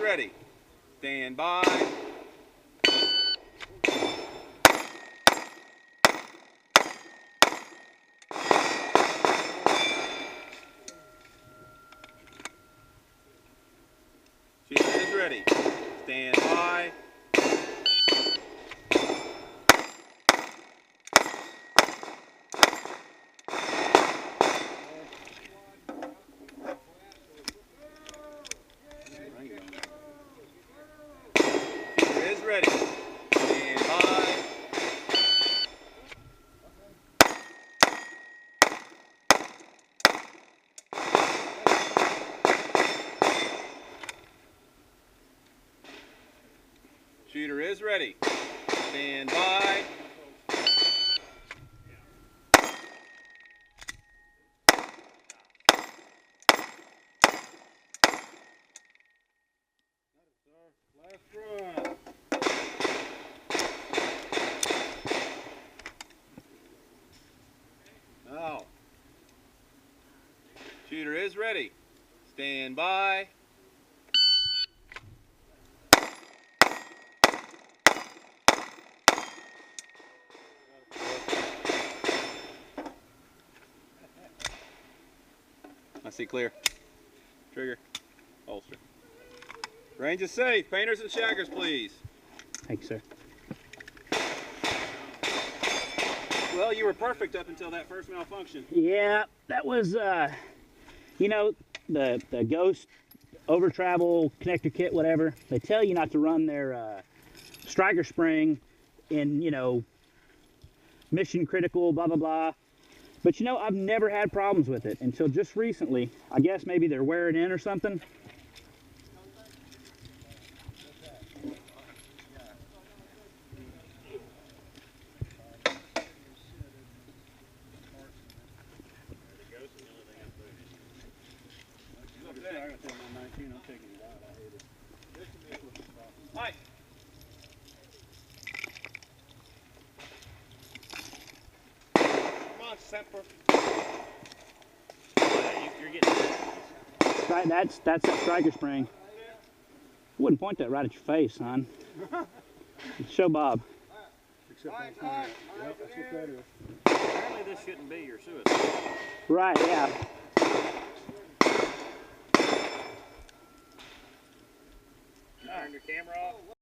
ready. Stand by. Shooter is ready. Stand by. Shooter is ready. Stand by. Shooter is ready. Stand by. Last run. Now. Shooter is ready. Stand by. I see clear. Trigger. Holster. Range is safe. Painters and shaggers, please. Thank you, sir. Well, you were perfect up until that first malfunction. Yeah, that was, you know, the Ghost over travel connector kit, whatever. They tell you not to run their striker spring in, you know, mission critical, blah, blah, blah. But, you know, I've never had problems with it until just recently. I guess maybe they're wearing in or something. Hi. Come on, Semper. You're getting Right, that's that striker spring. I wouldn't point that right at your face, son. Show Bob. Except that's not it. Yep, that's what that is. apparently this shouldn't be your suicide. Right, yeah. You turned your camera off?